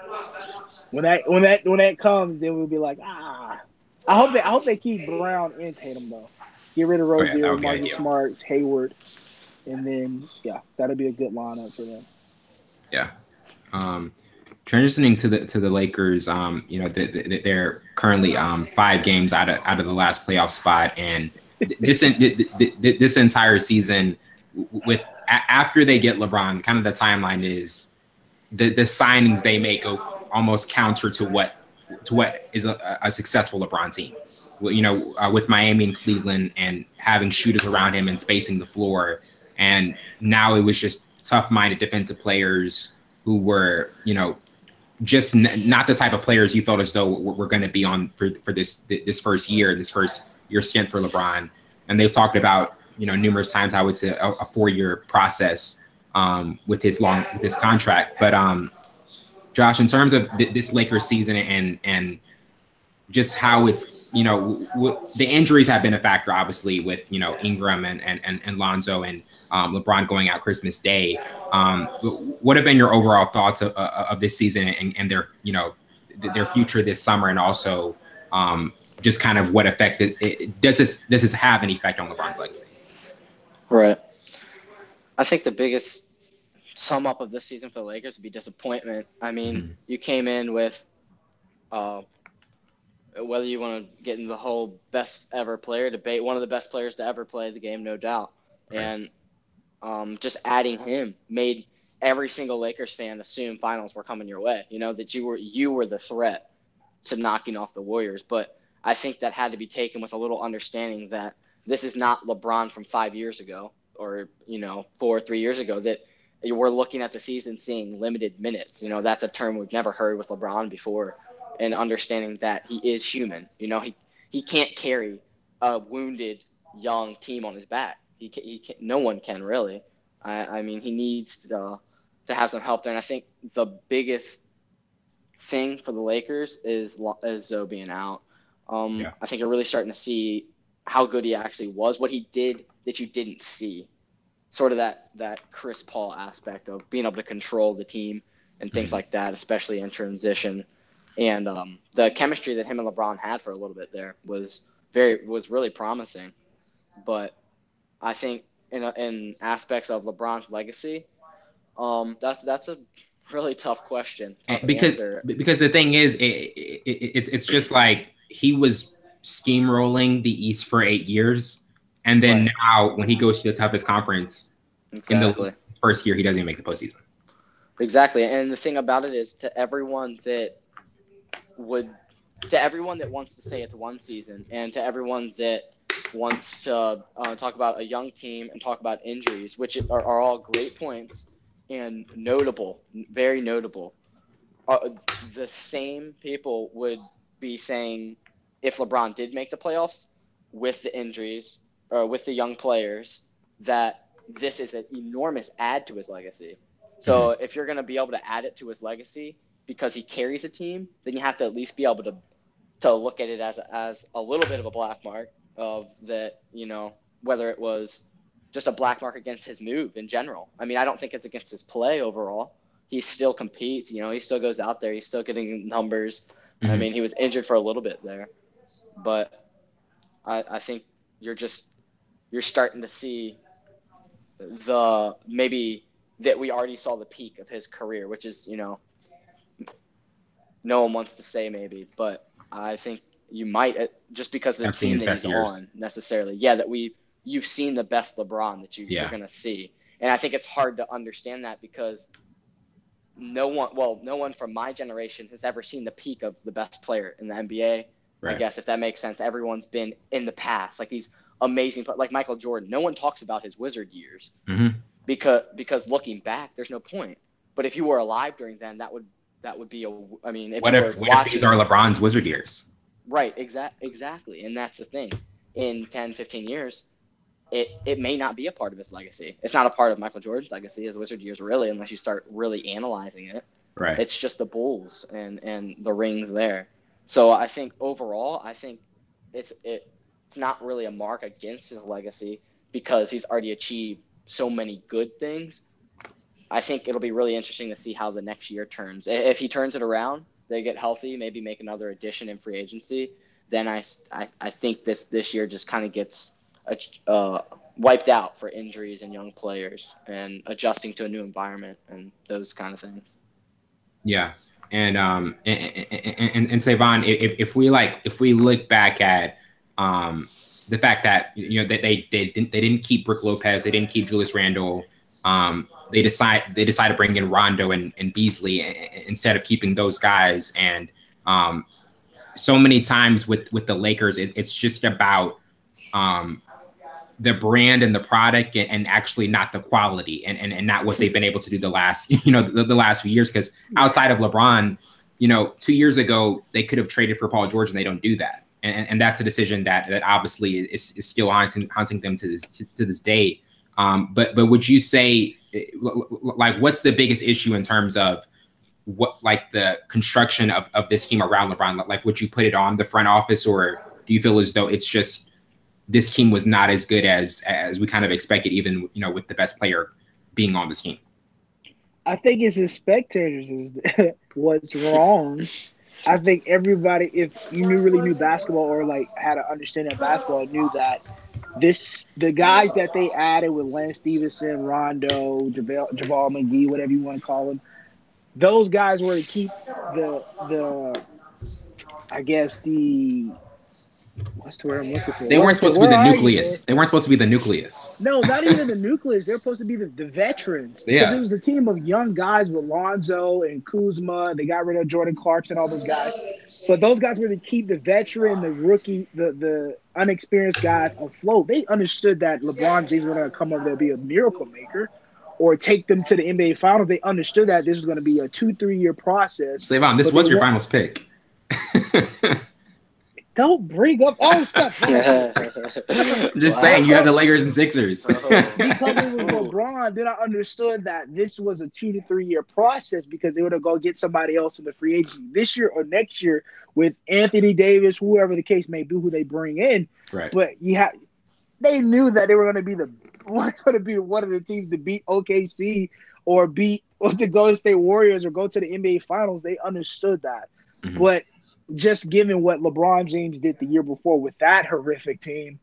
B: when that comes, then we'll be like, ah. I hope they keep Brown and Tatum though. Get rid of
A: Oh yeah, that
B: Rozier,
A: would be
B: Marcus
A: ideal.
B: Smart, Hayward, and then that'll be a good lineup for them.
A: Yeah. Transitioning to the Lakers, they're currently 5 games out of the last playoff spot, and this entire season, after they get LeBron, kind of the timeline is the signings they make go almost counter to what is a successful LeBron team. With Miami and Cleveland and having shooters around him and spacing the floor, and now it was just tough-minded defensive players who were, just not the type of players you felt as though we're going to be on for this first year stint for LeBron. And they've talked about, numerous times how it's a 4-year process with his contract. But Josh, in terms of this Lakers season and just how it's, the injuries have been a factor, obviously, with, Ingram and Lonzo and LeBron going out Christmas Day. What have been your overall thoughts of this season and their, their future this summer, and also just kind of what effect does this have any effect on LeBron's legacy?
C: Right. I think the biggest sum up of this season for the Lakers would be disappointment. I mean, you came in with whether you want to get into the whole best ever player debate, one of the best players to ever play the game, no doubt. Right. And just adding him made every single Lakers fan assume finals were coming your way, that you were the threat to knocking off the Warriors. But I think that had to be taken with a little understanding that this is not LeBron from 5 years ago or, 3 years ago, that we're looking at the season seeing limited minutes. That's a term we've never heard with LeBron before. And understanding that he is human. He can't carry a wounded young team on his back. He can't, no one can really. I mean, he needs to have some help there. And I think the biggest thing for the Lakers is Zoe being out. I think you're really starting to see how good he actually was, what he did that you didn't see. Sort of that Chris Paul aspect of being able to control the team and things like that, especially in transition. And the chemistry that him and LeBron had for a little bit there was really promising. But I think in aspects of LeBron's legacy, that's a really tough question.
A: Because the thing is, it's just like he was steamrolling the East for 8 years, and then now when he goes to the toughest conference in the first year, he doesn't even make the postseason.
C: Exactly, and the thing about it is, to everyone that wants to say it's one season, and to everyone that wants to talk about a young team and talk about injuries, which are all great points and notable, very notable, the same people would be saying if LeBron did make the playoffs with the injuries or with the young players, that this is an enormous add to his legacy. So if you're going to be able to add it to his legacy because he carries a team, then you have to at least be able to look at it as a little bit of a black mark of that, whether it was just a black mark against his move in general. I mean, I don't think it's against his play overall. He still competes, he still goes out there. He's still getting numbers. I mean, he was injured for a little bit there, but I think you're starting to see maybe that we already saw the peak of his career, which is, no one wants to say maybe, but I think you might, just because of the team that he's on necessarily. Yeah, that you've seen the best LeBron that you're going to see. And I think it's hard to understand that because no one from my generation has ever seen the peak of the best player in the NBA. Right. I guess, if that makes sense. Everyone's been in the past, like these amazing, like Michael Jordan. No one talks about his Wizard years because looking back, there's no point. But if you were alive during then, that would be what if these
A: are LeBron's Wizard years?
C: Right, exactly. And that's the thing. In 10, 15 years, it may not be a part of his legacy. It's not a part of Michael Jordan's legacy, his Wizard years, really, unless you start really analyzing it.
A: Right.
C: It's just the Bulls and the rings there. So I think overall, I think it's not really a mark against his legacy because he's already achieved so many good things. I think it'll be really interesting to see how the next year turns. If he turns it around, they get healthy, maybe make another addition in free agency, then I think this year just kind of gets wiped out for injuries and young players and adjusting to a new environment and those kind of things.
A: Yeah. And Savon, if we look back at the fact that that they didn't keep Brook Lopez, they didn't keep Julius Randle, they decided to bring in Rondo and Beasley instead of keeping those guys. And so many times with the Lakers, it's just about the brand and the product and actually not the quality and not what they've been able to do the last the last few years. Because outside of LeBron, 2 years ago they could have traded for Paul George and they don't do that. And that's a decision that obviously is still haunting them to this day. But would you say, like, what's the biggest issue in terms of what, like, the construction of this team around LeBron? Like, would you put it on the front office, or do you feel as though it's just this team was not as good as we kind of expected, even with the best player being on this team?
B: I think it's the spectators is what's wrong. I think everybody, if you really knew basketball or like had an understanding of basketball, knew that the guys that they added with Lance Stevenson, Rondo, JaVale McGee, whatever you want to call them, those guys were to keep the I guess what's the word I'm looking for?
A: They weren't supposed to be the nucleus. They weren't supposed to be the nucleus.
B: No, not even the nucleus. They're supposed to be the veterans.
A: Yeah.
B: Because it was a team of young guys with Lonzo and Kuzma. They got rid of Jordan Clarkson, all those guys. But those guys were to keep the veteran, the rookie, the unexperienced guys afloat. They understood that LeBron James was going to come over there and be a miracle maker or take them to the NBA Finals. They understood that this was going to be a 2-3 year process.
A: Savon, this was your finals pick.
B: Don't bring up stuff.
A: Just saying, you have the Lakers and Sixers.
B: Because it was LeBron, then I understood that this was a 2 to 3 year process because they were to go get somebody else in the free agency this year or next year with Anthony Davis, whoever the case may be, who they bring in.
A: Right.
B: But they knew that they were going to be one of the teams to beat OKC or the Golden State Warriors or go to the NBA Finals. They understood that. Mm-hmm. But just given what LeBron James did the year before with that horrific team,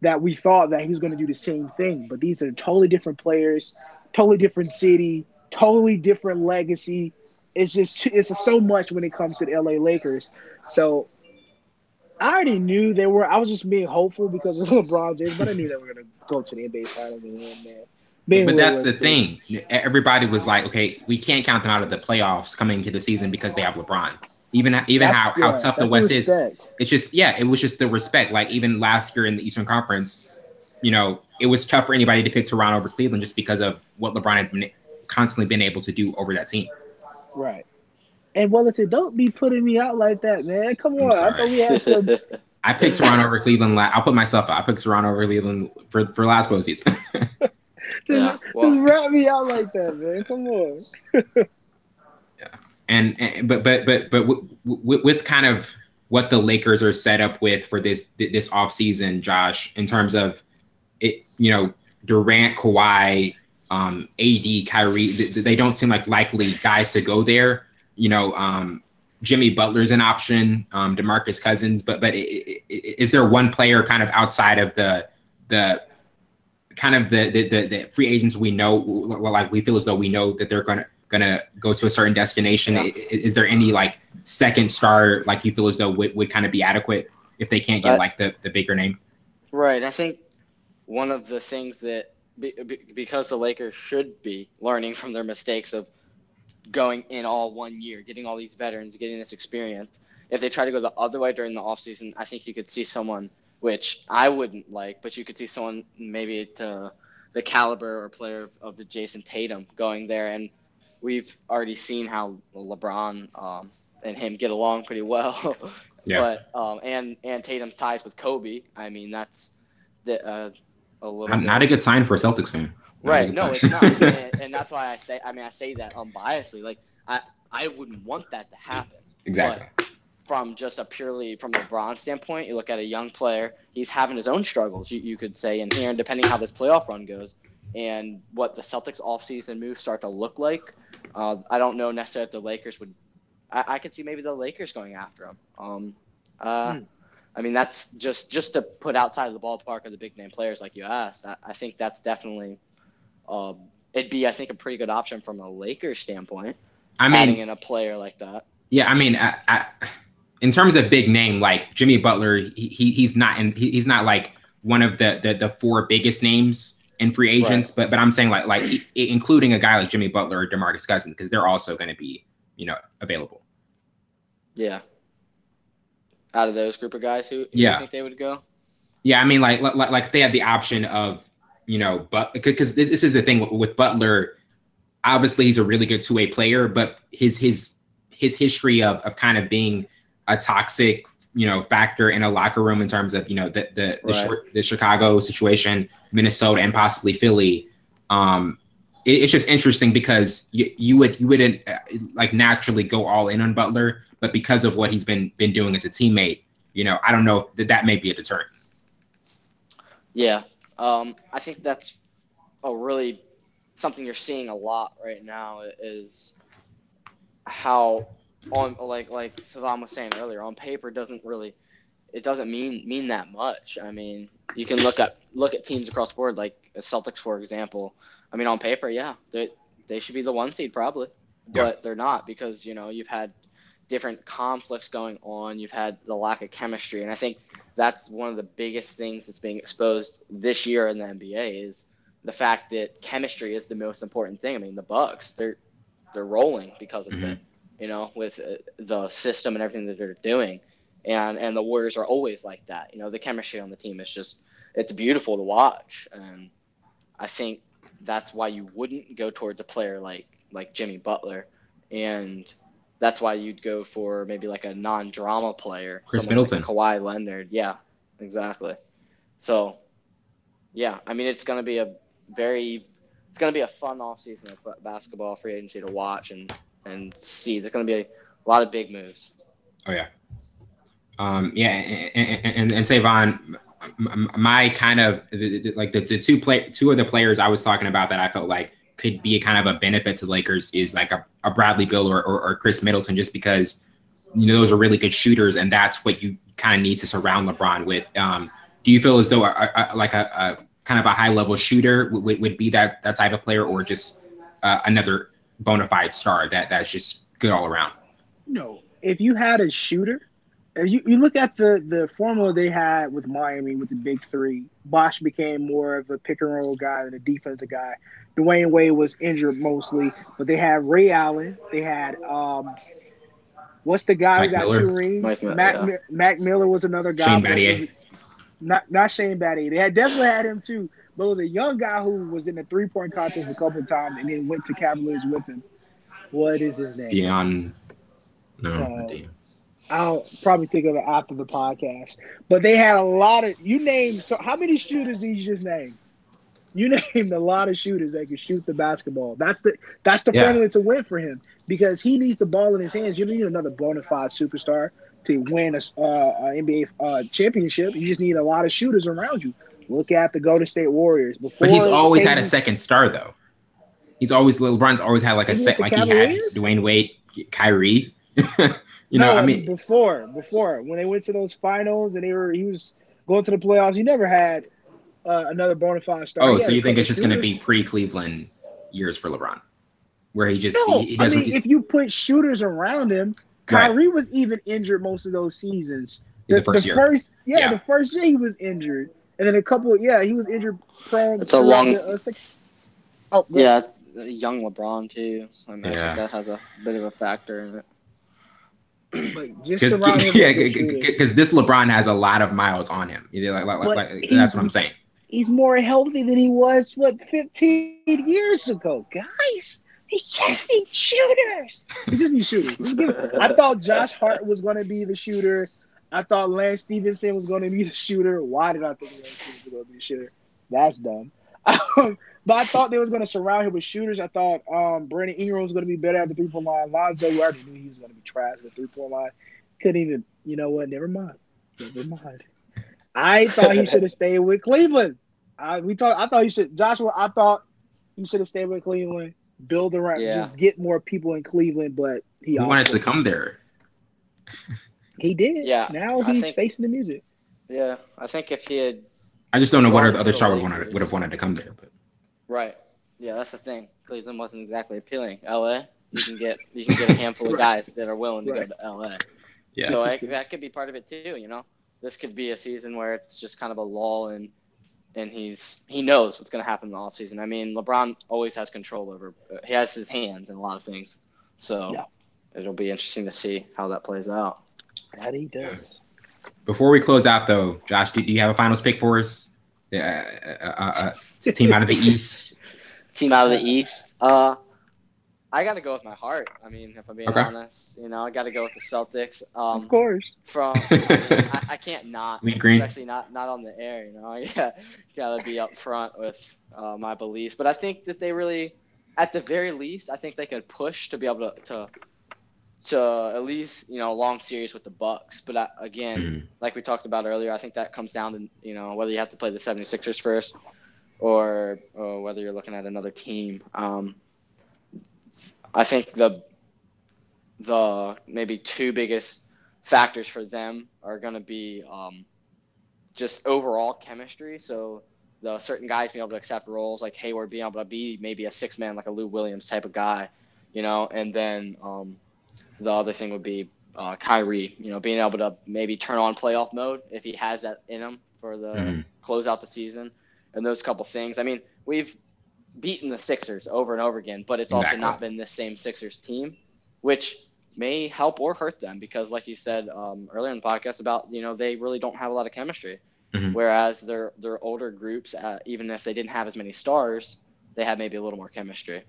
B: that we thought that he was going to do the same thing. But these are totally different players, totally different city, totally different legacy. It's so much when it comes to the LA Lakers. So I already knew I was just being hopeful because of LeBron James, but I knew they were going to go to the NBA Finals and win, man.
A: But that's the thing. Everybody was like, okay, we can't count them out of the playoffs coming into the season because they have LeBron. Even how tough the West is, it's just it was just the respect. Like even last year in the Eastern Conference, it was tough for anybody to pick Toronto over Cleveland just because of what LeBron had constantly been able to do over that team.
B: Right. And don't be putting me out like that, man. Come on, I thought we had some.
A: I picked Toronto over Cleveland. I'll put myself out. I picked Toronto over Cleveland for last postseason.
B: Just wrap me out like that, man. Come on.
A: But with kind of what the Lakers are set up with for this offseason, Josh, in terms of it, Durant, Kawhi, AD, Kyrie, they don't seem like likely guys to go there. Jimmy Butler's an option, DeMarcus Cousins, but is there one player kind of outside of the free agents we know, like we feel as though we know that they're gonna go to a certain destination? Yeah. Is there any like second star like you feel as though would kind of be adequate if they can't get like the bigger name?
C: Right. I think one of the things that because the Lakers should be learning from their mistakes of going in all 1 year, getting all these veterans, getting this experience. If they try to go the other way during the offseason, I think you could see someone, which I wouldn't like, but you could see someone maybe to the caliber or player of the Jason Tatum going there and we've already seen how LeBron and him get along pretty well.
A: Yeah.
C: But and Tatum's ties with Kobe. I mean, that's a little
A: not a good sign for a Celtics fan.
C: Right. No, it's not. And that's why I say that unbiasedly. Like I wouldn't want that to happen.
A: Exactly.
C: But from just from LeBron standpoint, you look at a young player, he's having his own struggles, you could say, and depending how this playoff run goes and what the Celtics offseason moves start to look like. I don't know necessarily if the Lakers would. I could see maybe the Lakers going after him. I mean, that's just to put outside of the ballpark of the big name players like you asked. I think that's definitely it'd be, I think, a pretty good option from a Lakers standpoint. I mean, adding in a player like that.
A: Yeah, I mean, in terms of big name, like Jimmy Butler, he's not like one of the four biggest names in free agents, right. but I'm saying like including a guy like Jimmy Butler or DeMarcus Cousins, because they're also going to be available.
C: Yeah. Out of those group of guys, who do you think they would go?
A: Yeah, I mean, like if they had the option of, but because this is the thing with Butler, obviously he's a really good two-way player, but his history of kind of being a toxic, factor in a locker room in terms of, the Chicago situation, Minnesota, and possibly Philly. It's just interesting because you wouldn't like naturally go all in on Butler, but because of what he's been doing as a teammate, I don't know if that may be a deterrent.
C: Yeah. I think that's something you're seeing a lot right now is how like Savam was saying earlier, on paper doesn't mean that much. I mean, you can look at teams across the board, like Celtics, for example. I mean, on paper, yeah, they should be the 1 seed probably, but they're not because, you've had different conflicts going on. You've had the lack of chemistry. And I think that's one of the biggest things that's being exposed this year in the NBA is the fact that chemistry is the most important thing. I mean, the Bucks, they're rolling because of it, with the system and everything that they're doing. And the Warriors are always like that. The chemistry on the team is it's beautiful to watch. And I think that's why you wouldn't go towards a player like Jimmy Butler. And that's why you'd go for maybe like a non-drama player.
A: Chris Middleton.
C: Like Kawhi Leonard. Yeah, exactly. So, yeah, I mean, it's going to be a fun offseason of basketball free agency to watch and see. There's going to be a lot of big moves.
A: Oh, yeah. And Savon, my kind of like the two of the players I was talking about that I felt like could be a kind of a benefit to the Lakers is like a Bradley Beal or Chris Middleton, just because those are really good shooters, and that's what you kind of need to surround LeBron with. Do you feel as though a kind of a high level shooter would be that type of player, or just another bona fide star that's just good all around?
B: If you had a shooter, you look at the formula they had with Miami with the big three. Bosh became more of a pick and roll guy than a defensive guy. Dwayne Wade was injured mostly, but they had Ray Allen. They had what's the guy who got
A: Miller.
B: 2 rings? Mac Miller was another guy.
A: Shane Battier.
B: Not Shane Battier. They definitely had him too, but it was a young guy who was in the 3-point contest a couple of times and then went to Cavaliers with him. What is his name? I'll probably think of it after the podcast. But they had a lot of so how many shooters did you just name? You named a lot of shooters that can shoot the basketball. That's the formula to win for him, because he needs the ball in his hands. You don't need another bona fide superstar to win a NBA championship. You just need a lot of shooters around you. Look at the Golden State Warriors.
A: But he's always had a second star, though. LeBron's always had like a set, like he had Dwayne Wade, Kyrie.
B: Before when they went to those finals and he was going to the playoffs, he never had another bona fide star.
A: Oh, so you think it's just going to be pre-Cleveland years for LeBron, where he just he doesn't?
B: If you put shooters around him, Kyrie was even injured most of those seasons.
A: The first year.
B: The first year he was injured, and then he was injured prone.
C: It's a long. It's a young LeBron too. So I think that has a bit of a factor in it.
B: Because
A: this LeBron has a lot of miles on him. That's what I'm saying.
B: He's more healthy than he was 15 years ago, guys. He just needs shooters. He just needs shooters. I thought Josh Hart was going to be the shooter. I thought Lance Stevenson was going to be the shooter. Why did I think Lance Stevenson was going to be the shooter? That's dumb. But I thought they was going to surround him with shooters. I thought Brandon Ingram was going to be better at the three-point line. Lonzo, we already knew he was going to be trash at the three-point line. Couldn't even, you know what? Never mind. I thought he should have stayed with Cleveland. I thought he should. Joshua, I thought he should have stayed with Cleveland. Build around, just get more people in Cleveland. But he
A: wanted to come there.
B: He did.
C: Yeah.
B: Now he's facing the music.
C: Yeah, I think if he had.
A: I just don't know what other star would have wanted to come there. But
C: right. Yeah, that's the thing. Cleveland wasn't exactly appealing. LA, you can get a handful of guys that are willing to go to LA.
A: Yeah.
C: So that could be part of it too. You know, this could be a season where it's just kind of a lull and he knows what's going to happen in the offseason. I mean, LeBron always has control over. He has his hands in a lot of things. So it'll be interesting to see how that plays out.
B: That he does.
A: Yeah. Before we close out, though, Josh, do you have a finals pick for us? Team out of the East.
C: Team out of the East. I got to go with my heart. I mean, if I'm being honest, you know, I got to go with the Celtics.
B: Of course.
C: I can't not,
A: green.
C: especially not on the air. You know, I got to be up front with my beliefs. But I think that they really, at the very least, I think they could push to be able to at least, you know, a long series with the Bucks. But again, like we talked about earlier, I think that comes down to, you know, whether you have to play the 76ers first or whether you're looking at another team. I think the maybe two biggest factors for them are going to be just overall chemistry. So the certain guys being able to accept roles, like Hayward being able to be maybe a six-man, like a Lou Williams type of guy, you know, and then the other thing would be Kyrie, you know, being able to maybe turn on playoff mode if he has that in him for the close out the season and those couple things. I mean, we've beaten the Sixers over and over again, but it's also not been this same Sixers team, which may help or hurt them because, like you said earlier in the podcast about, you know, they really don't have a lot of chemistry, whereas their older groups, even if they didn't have as many stars, they had maybe a little more chemistry.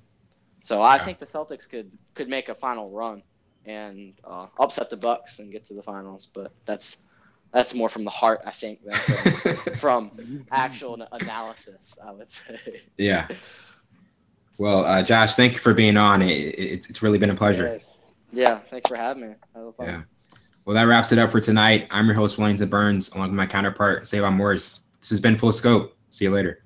C: So I think the Celtics could make a final run and upset the Bucks and get to the finals, but that's more from the heart, I think, than from actual analysis, I would say.
A: Yeah. Well, Josh, thank you for being on. It's really been a pleasure.
B: Yes.
C: Yeah, thanks for having me.
A: Yeah. Well, that wraps it up for tonight. I'm your host, Williams Burns, along with my counterpart, Savon Morris. This has been Full Scope. See you later.